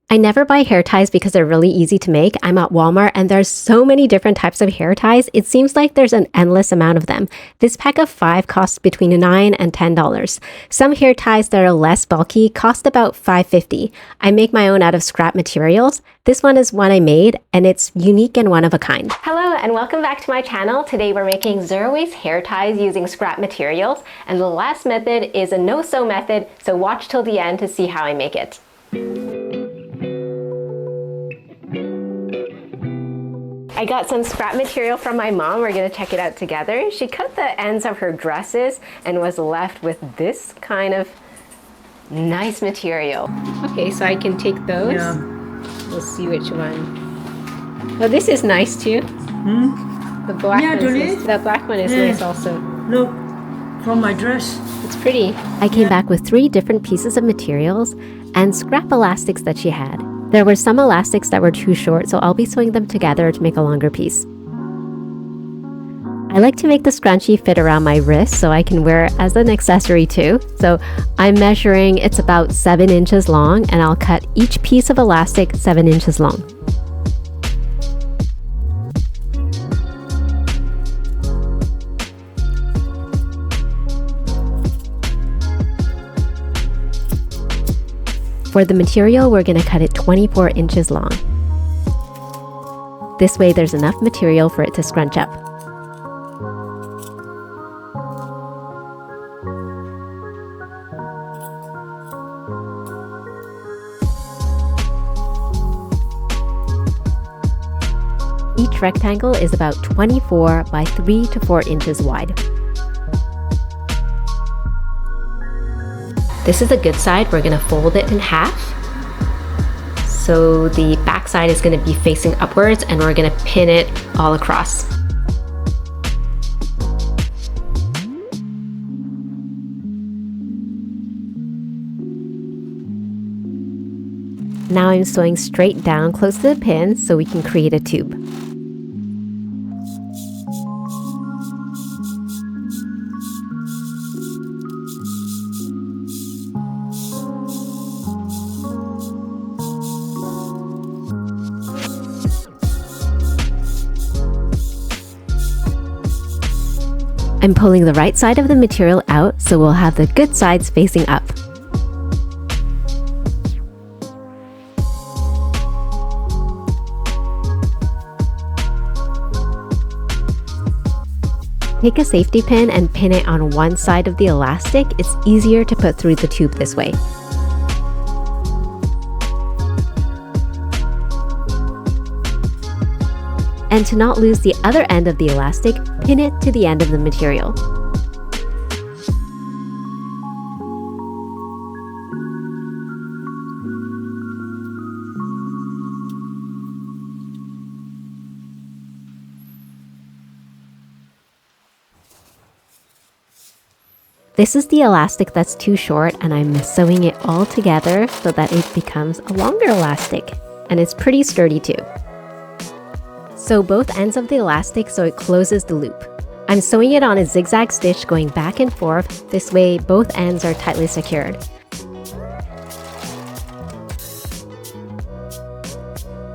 I never buy hair ties because they're really easy to make. I'm at Walmart and there's so many different types of hair ties. It seems like there's an endless amount of them. This pack of 5 costs between $9 and $10. Some hair ties that are less bulky cost about $5.50. I make my own out of scrap materials. This one is one I made and it's unique and one of a kind. Hello and welcome back to my channel. Today we're making zero waste hair ties using scrap materials, and the last method is a no-sew method, so watch till the end to see how I make it. I got some scrap material from my mom. We're gonna check it out together. She cut the ends of her dresses and was left with this kind of nice material. Okay, so I can take those. Yeah. We'll see which one. Oh, this is nice too. The black one is nice. That black one is nice also. Look, from my dress. It's pretty. I came back with 3 different pieces of materials and scrap elastics that she had. There were some elastics that were too short, so I'll be sewing them together to make a longer piece. I like to make the scrunchie fit around my wrist so I can wear it as an accessory too. So I'm measuring, it's about 7 inches long, and I'll cut each piece of elastic 7 inches long. For the material, we're going to cut it 24 inches long. This way there's enough material for it to scrunch up. Each rectangle is about 24 by 3 to 4 inches wide. This is the good side. We're gonna fold it in half. So the back side is gonna be facing upwards, and we're gonna pin it all across. Now I'm sewing straight down close to the pin so we can create a tube. I'm pulling the right side of the material out so we'll have the good sides facing up. Take a safety pin and pin it on one side of the elastic. It's easier to put through the tube this way. And to not lose the other end of the elastic, pin it to the end of the material. This is the elastic that's too short, and I'm sewing it all together so that it becomes a longer elastic, and it's pretty sturdy too. Sew both ends of the elastic so it closes the loop. I'm sewing it on a zigzag stitch going back and forth. This way both ends are tightly secured.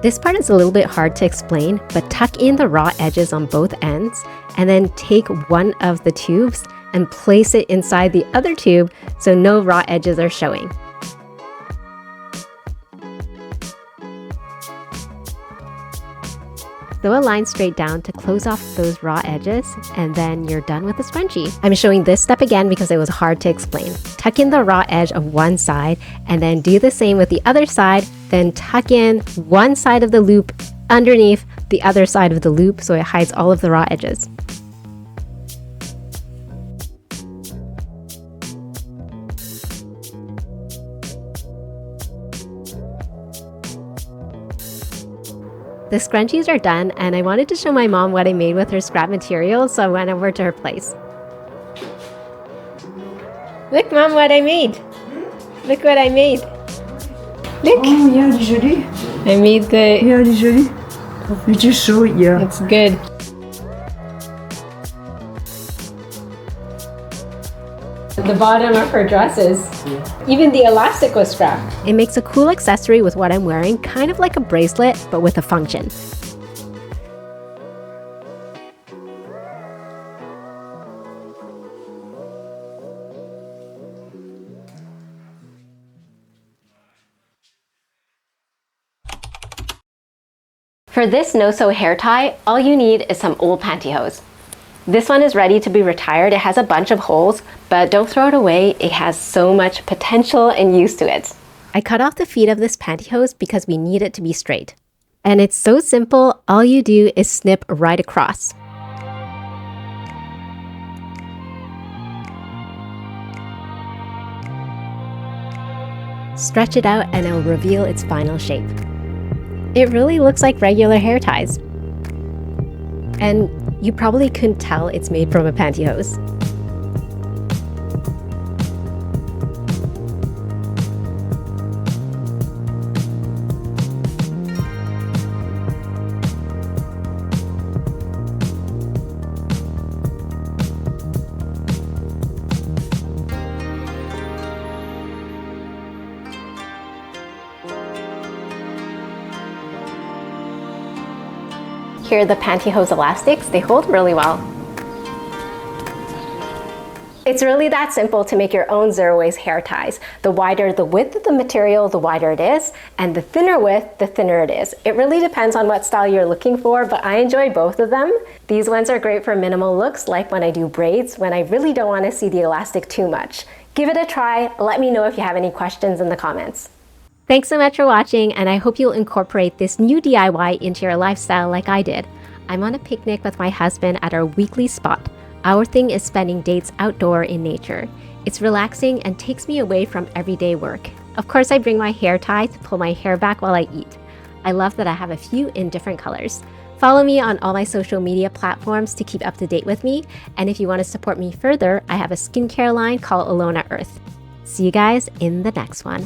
This part is a little bit hard to explain, but tuck in the raw edges on both ends and then take one of the tubes and place it inside the other tube so no raw edges are showing. Sew a line straight down to close off those raw edges, and then you're done with the scrunchie. I'm showing this step again because it was hard to explain. Tuck in the raw edge of one side, and then do the same with the other side, then tuck in one side of the loop underneath the other side of the loop so it hides all of the raw edges. The scrunchies are done, and I wanted to show my mom what I made with her scrap material, so I went over to her place. Look, Mom, what I made. Look what I made. Look. Oh, yeah, elle est jolie. I made the... Yeah, elle est jolie. You just show it, yeah. It's good. the bottom of her dresses. Even the elastic was scrapped. It makes a cool accessory with what I'm wearing, kind of like a bracelet, but with a function. For this no-sew hair tie, all you need is some old pantyhose. This one is ready to be retired. It has a bunch of holes, but don't throw it away. It has so much potential and use to it. I cut off the feet of this pantyhose because we need it to be straight. And it's so simple, all you do is snip right across. Stretch it out and it will reveal its final shape. It really looks like regular hair ties. And you probably couldn't tell it's made from a pantyhose. Here are the pantyhose elastics. They hold really well. It's really that simple to make your own zero-waste hair ties. The wider the width of the material, the wider it is, and the thinner width, the thinner it is. It really depends on what style you're looking for, but I enjoy both of them. These ones are great for minimal looks, like when I do braids, when I really don't want to see the elastic too much. Give it a try. Let me know if you have any questions in the comments. Thanks so much for watching, and I hope you'll incorporate this new DIY into your lifestyle like I did. I'm on a picnic with my husband at our weekly spot. Our thing is spending dates outdoor in nature. It's relaxing and takes me away from everyday work. Of course, I bring my hair tie to pull my hair back while I eat. I love that I have a few in different colors. Follow me on all my social media platforms to keep up to date with me, and if you want to support me further, I have a skincare line called Alona Earth. See you guys in the next one.